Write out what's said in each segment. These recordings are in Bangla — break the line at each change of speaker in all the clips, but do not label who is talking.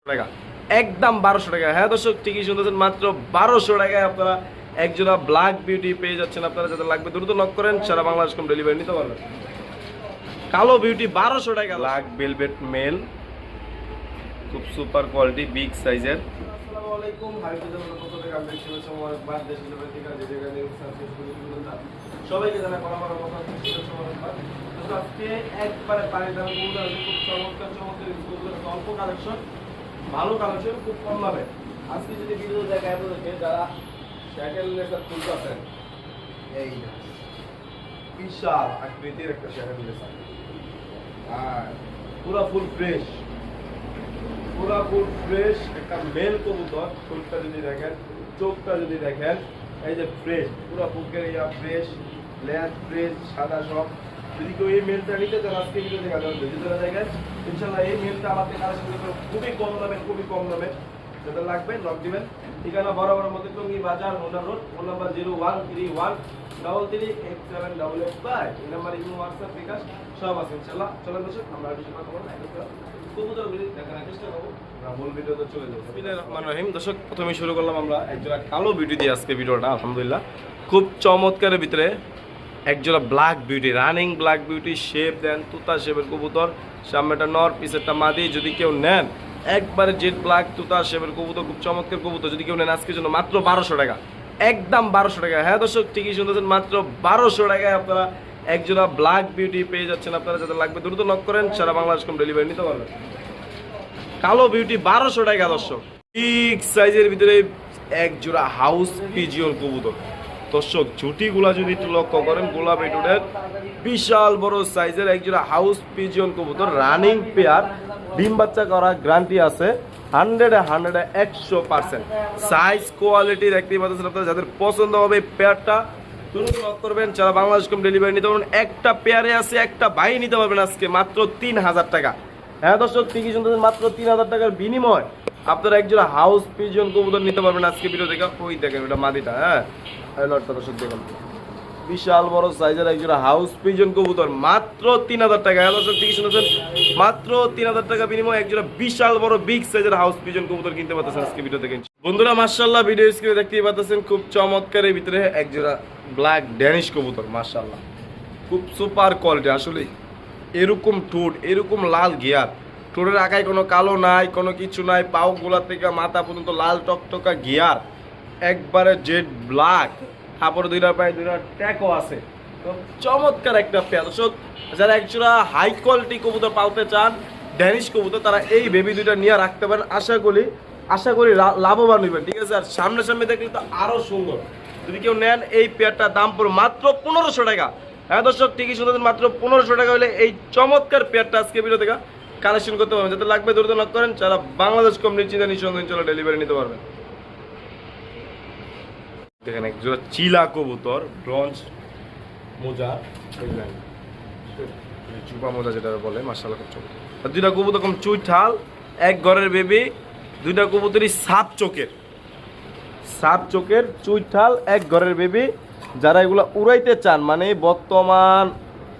টাকা একদম 1200 টাকা। হ্যাঁ দর্শক, ঠিকই শুনতেছেন, মাত্র 1200 টাকায় আপনারা একজোড়া ব্ল্যাক বিউটি পেয়ে যাচ্ছেন। আপনারা যাদের লাগবে দ্রুত নক করেন, সারা বাংলাদেশ কম ডেলিভারি নিতে পারবেন। কালো বিউটি 1200 টাকা, ব্ল্যাক ভেলভেট মেল, খুব সুপার কোয়ালিটি, বিগ সাইজের। আসসালামু আলাইকুম, সবাইকে জানাই আজকে একবারে পানির দাম খুব চমৎকার অল্প কালেকশন, ভালো কালেকশন, খুব কম দামে। আজকে যদি ভিডিও দেখায় আপনাদেরকে যারা শ্যাকেল লেসার তুলতেছেন, এই বিশাল আকৃতির একটা শ্যাকেল লেসার, আর পুরা ফুল ফ্রেশ, পুরা ফুল ফ্রেশ একটা মেল কবুতর। ফুলটা যদি দেখেন, চোখটা যদি দেখেন, এই যে ফ্রেশ, পুরা বুকের ইয়া ফ্রেশ, লেজ ফ্রেশ, সাদা সব। যদি কেউ এই মেলটা নিতে চান, আজকে ভিডিও দেখা যাবে যদি দেখেন, ইনশাল্লাহ এই মেলটা আমাদের কালেকশন করতে খুবই কম দামে, খুবই কম দামে। যাদের লাগবে নক দিবেন। ঠিকানা বরাবর মধ্যে টঙ্গী বাজার, হোন্ডা রোড, ফোন নাম্বার 0131338788। এই নাম্বার ইমো, হোয়াটসঅ্যাপ, বিকাশ সব আছে ইনশাল্লাহ। চলেন দর্শক, আমরা বেশি কথা বলবো না, কবুতরগুলি দেখানোর চেষ্টা করবো। মূল ভিডিওতে চলে যাবো। বিসমিল্লাহির রহমানির রহিম। দর্শক, প্রথমে শুরু করলাম আমরা একজোড়া কালো বিউটি দিয়ে আজকে ভিডিওটা। আলহামদুলিল্লাহ খুব চমৎকারের ভিতরে একজোড়া black beauty, running black beauty, shape দেন তুতা শেপের কবুতর, সামনেটা নর, পিছেরটা মাদি। যদি কেউ নেন একবারে জেড ব্ল্যাক তুতা শেপের কবুতর, খুব চমৎকার কবুতর। যদি কেউ নেন আজকের জন্য মাত্র 1200 টাকা, একদম 1200 টাকা। হ্যাঁ দর্শক, ঠিকই শুনতেছেন, মাত্র 1200 টাকায় আপনারা একজোড়া ব্ল্যাক বিউটি পেয়ে যাচ্ছেন। আপনারা যাদের লাগবে দ্রুত নক করেন, সারা বাংলাদেশ কম ডেলিভারি নিতে পারবেন। কালো বিউটি 1200 টাকা দর্শক। বিগ সাইজের ভিতরে একজোড়া হাউস পিজিয়ন কবুতর। দর্শক, ঝুটিগুলা যদি একটু লক্ষ্য করেন, গোলাপি টুডের বিশাল বড় সাইজের একজোড়া হাউস পিজিয়ন কবুতর, রানিং পেয়ার, ডিম বাচ্চা করা গ্যারান্টি আছে 100% সাইজ কোয়ালিটি দেখতেই পাচ্ছেন আপনারা। যাদের পছন্দ হবে পেয়ারটা তুরন্ত লক করবেন, যারা বাংলাদেশ কম ডেলিভারি নিতে পারবেন। একটা পেয়ারে আছে, একটা ভাই নিতে পারবেন আজকে মাত্র 3000 টাকা। হ্যাঁ দর্শক, ঠিকই শুনতেছেন, মাত্র 3000 টাকার বিনিময় আপনারা একজোড়া হাউস পিজন কবুতর নিতে পারবেন আজকে ভিডিও দেখে। ওই দেখেন ওটা মাদিটা, হ্যাঁ লটটা দর্শক দেখুন, বিশাল বড় সাইজের একজোড়া হাউস পিজন কবুতর, মাত্র 3000 টাকা। হ্যাঁ দর্শক, ঠিকই শুনেছেন, মাত্র 3000 টাকা বিনিময় একজোড়া বিশাল বড় বিগ সাইজের হাউস পিজন কবুতর কিনতে পারতেছেন আজকে ভিডিও দেখেন। বন্ধুরা মাশাআল্লাহ, ভিডিও স্ক্রিনে দেখতেই পাচ্ছেন খুব চমৎকার এর ভিতরে একজোড়া ব্ল্যাক ড্যানিশ কবুতর। মাশাআল্লাহ খুব সুপার কোয়ালিটি। আসলে এরকম ঠোঁট, এরকম লাল গিয়ার, ঠোঁটের আগায় কোনো কালো নাই, কোনো কিছু নাই, পাও গোলা থেকে মাথা পর্যন্ত লাল টকটকা গিয়ার, একবারে জেড ব্ল্যাক, তারপরে দুইটা পায়ে দুইটা ট্যাকও আছে। তো চমৎকার একটা পেয়ার। দর্শক, যারা একজোড়া হাই কোয়ালিটি কবুতর পালতে চান, ড্যানিশ কবুতর, তারা এই বেবি দুইটা নিয়ে রাখতে পারেন। আশা করি লাভবান হইবেন, ঠিক আছে। আর সামনে সামনে দেখলে তো আরো সুন্দর। যদি কেউ নেন এই পেয়ারটার দাম পড়বে মাত্র 1500 টাকা। হ্যাঁ দর্শক, ঠিকই শুনতেছেন, মাত্র 1500 টাকা হলে এই চমৎকার পেয়ারটা আজকে ভিডিও থেকে কালেকশন করতে পারবেন। যাতে লাগবে দ্রুত নক করেন, যারা বাংলাদেশ কম নিশ্চিন্তা নিঃসন্দেহে চলে ডেলিভারি নিতে পারবেন। দেখেন একজোড়া চিলা কবুতর, ব্রঞ্জ মোজা, চুপা মোজা যেটা বলে, মাশাআল্লাহ খুব চমৎকার। আর দুইটা কবুতর কম চুইঠাল, এক ঘরের বেবি, দুইটা কবুতরই সাপ চোখের চুইঠাল, এক ঘরের বেবি। যারা এগুলা উড়াইতে চান, মানে বর্তমান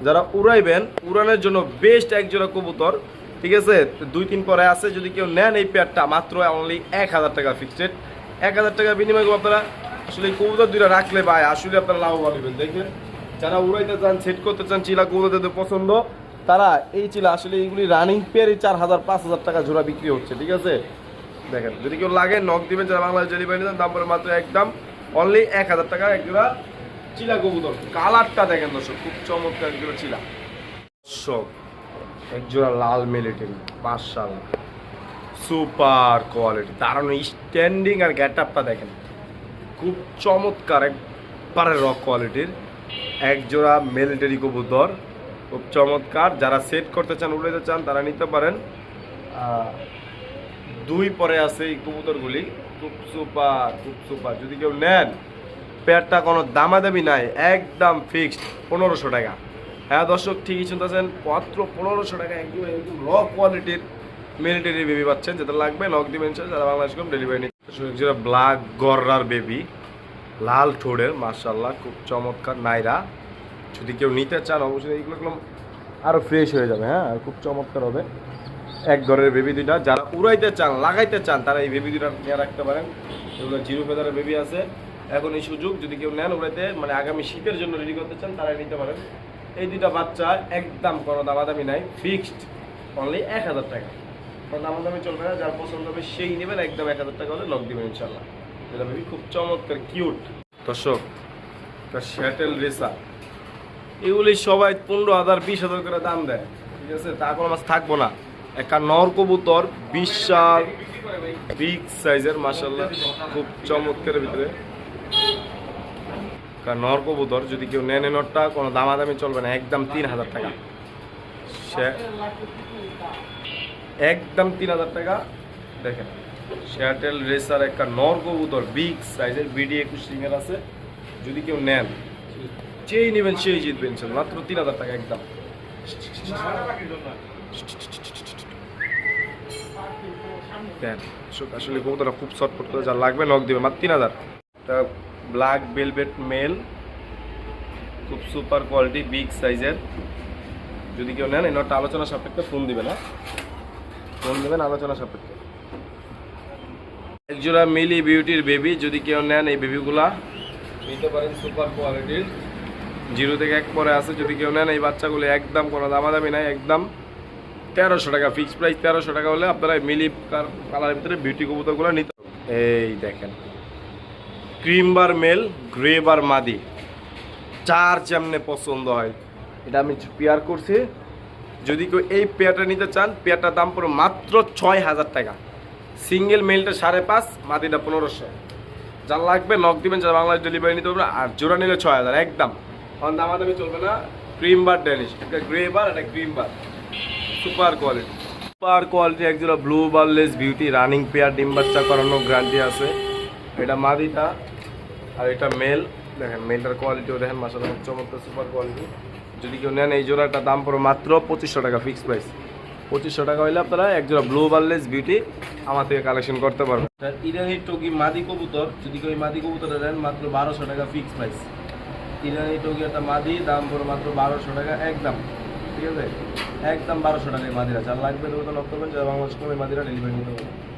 যারা উড়াইবেন, উড়ানোর জন্য বেস্ট একজোড়া কবুতর, ঠিক আছে। 2-3 পরে আছে। যদি কেউ নেন এই পেয়ারটা মাত্র অনলি 1000 টাকা ফিক্সড, 1000 টাকা বিনিময় আপনারা আসলে এই কবুতর দুইটা রাখলে ভাই আসলে আপনারা লাভবান হবেন। দেখবেন যারা উড়াইতে চান, সেট করতে চান, চিলা কবুতর যাদের পছন্দ, তারা এই চিলা আসলে এইগুলি রানিং পেয়ারই 4000-5000 টাকা জোড়া বিক্রি হচ্ছে, ঠিক আছে। দেখেন যদি কেউ লাগে নক দিবেন, যারা বাংলাদেশ ডেলিভারি নিতেন, দাম পরে মাত্র একদম অনলি 1000 টাকা একজোড়া চিলা কবুতর। কালারটা দেখেন দর্শক, খুব চমৎকার একজোড়া চিলা। দর্শক, একজোড়া লাল মিলিটারি, মাশাআল্লাহ সুপার কোয়ালিটি, দারুণ স্ট্যান্ডিং আর গেট আপটা দেখেন, খুব চমৎকার, একবারে র কোয়ালিটির একজোড়া মিলিটারি কবুতর, খুব চমৎকার। যারা সেট করতে চান, উড়াইতে চান, তারা নিতে পারেন। 2 পরে আছে এই কবুতরগুলি, খুব সুপার। যদি কেউ নেন পেয়ারটা কোনো দামাদামি নাই, একদম ফিক্সড 1500 টাকা। হ্যাঁ দর্শক, ঠিকই শুনতেছেন, মাত্র 1500 টাকা একদম র কোয়ালিটির মিলিটারি বেবি পাচ্ছেন। যেটা লাগবে নক দিবেন, যারা বাংলাদেশ কম ডেলিভারি নিচ্ছে। ব্ল্যাক গররার বেবি, লাল ঠোঁটের, মাশাআল্লাহ খুব চমৎকার নাইরা। যদি কেউ নিতে চান অবশ্যই এইগুলো আরও ফ্রেশ হয়ে যাবে, হ্যাঁ আর খুব চমৎকার হবে। এক ঘরের বেবি দুইটা, যারা উড়াইতে চান লাগাইতে চান তারা এই বেবি দুইটা নিয়ে রাখতে পারেন। এগুলো জিরো ফেদারের বেবি আছে, এখন এই সুযোগ যদি কেউ নেন উড়াইতে, মানে আগামী শীতের জন্য রেডি করতে চান তারাই নিতে পারেন। এই দুইটা বাচ্চা একদম কোনো দামাদামি নাই, ফিক্সড অনলি 1000 টাকা, কোনো দামাদামি চলবে না। যার পছন্দ হবে সেই নেবেন, একদম 1000 টাকা হলে লক দিবেন ইনশাল্লাহ। এটা বেবি খুব চমৎকার কিউট দর্শক, শ্যাটেল রেসার, এগুলি সবাই 15,000 20,000 করে দাম দেয়, ঠিক আছে? তা কোনো মাছ থাকবো না। একটা নর কবুতর বিশাল বিগ সাইজের, মাশাআল্লাহ খুব চমৎকার ভিতরে নর কবুতর। যদি কেউ নেন নরটা কোনো দামাদামি চলবে না, একদম 3000 টাকা, একদম 3000 টাকা। দেখেন শ্যাটেল রেসার একটা নর কবুতর বিগ সাইজের, বিডি 21 রিংয়ের আছে। যদি কেউ নেন যেই নেবেন সেই জিতবেন, মাত্র 3000 টাকা একদম। আসলে কবুতরটা খুব শর্টফট করে, যা লাগবে নক দিবে, মাত্র 3000। ব্ল্যাক ভেলভেট মেল, খুব সুপার কোয়ালিটি বিগ সাইজের। যদি কেউ নেন এই নটটা আলোচনা সাপেক্ষে ফোন দিবেন, হ্যাঁ ফোন দেবেন আলোচনা সাপেক্ষে। একজোড়া মিলি বিউটির বেবি, যদি কেউ নেন এই বেবিগুলা নিতে পারেন, সুপার কোয়ালিটির, 0 থেকে 1 পরে আছে। যদি কেউ নেন এই বাচ্চাগুলো একদম কোনো দামাদামি নাই, একদম 1300 টাকা, ফিক্সড প্রাইস 1300 টাকা হলে আপনারা মিলি কালারের ভিতরে বিউটি কবুতরগুলো নিতে। এই দেখেন cream bar male, grey bar মাদি, চার যেমনে পছন্দ হয়। এটা আমি পেয়ার করছি, যদি কেউ এই পেয়ারটা নিতে চান পেয়ারটার দাম পড়ে মাত্র 6000 টাকা। সিঙ্গেল মেলটা 5.5, মাদিটা 1500। যার লাগবে নক দিবেন, যারা বাংলাদেশ ডেলিভারি নিতে পারবেন। আর জোড়া নিলে 6000 একদম, কারণ দামাদামি চলবে না। ক্রিম বার ড্যানিশ, একটা গ্রে বার, একটা cream bar, super quality. Super quality একজোড়া blue barless beauty, running pair, ডিম বাচ্চা করানো গ্যারান্টি আছে। এটা মাদিটা আর এটা মেল। দেখেন মেলটার কোয়ালিটিও দেখেন, মাশাআল্লাহ চমৎকার সুপার কোয়ালিটি। যদি কেউ নেন এই জোড়াটা দাম পড়ে মাত্র 2500 টাকা, ফিক্সড প্রাইস 2500 টাকা হইলে আপনারা একজোড়া ব্লু বারলেস বিউটি আমার থেকে কালেকশন করতে পারবেন। ইরানি টগি মাদি কবুতর, যদি কেউ মাদি কবুতর নেন মাত্র 1200 টাকা, ফিক্সড প্রাইস। ইরানি টগি একটা মাদি, দাম পড়ে মাত্র 1200 টাকা একদম, ঠিক আছে? একদম 1200 টাকায় মাদিরা। যার লাগবে তো নক করবেন, যারা বাংলাদেশ মাদিরা ডেলিভারি নিতে পারবেন।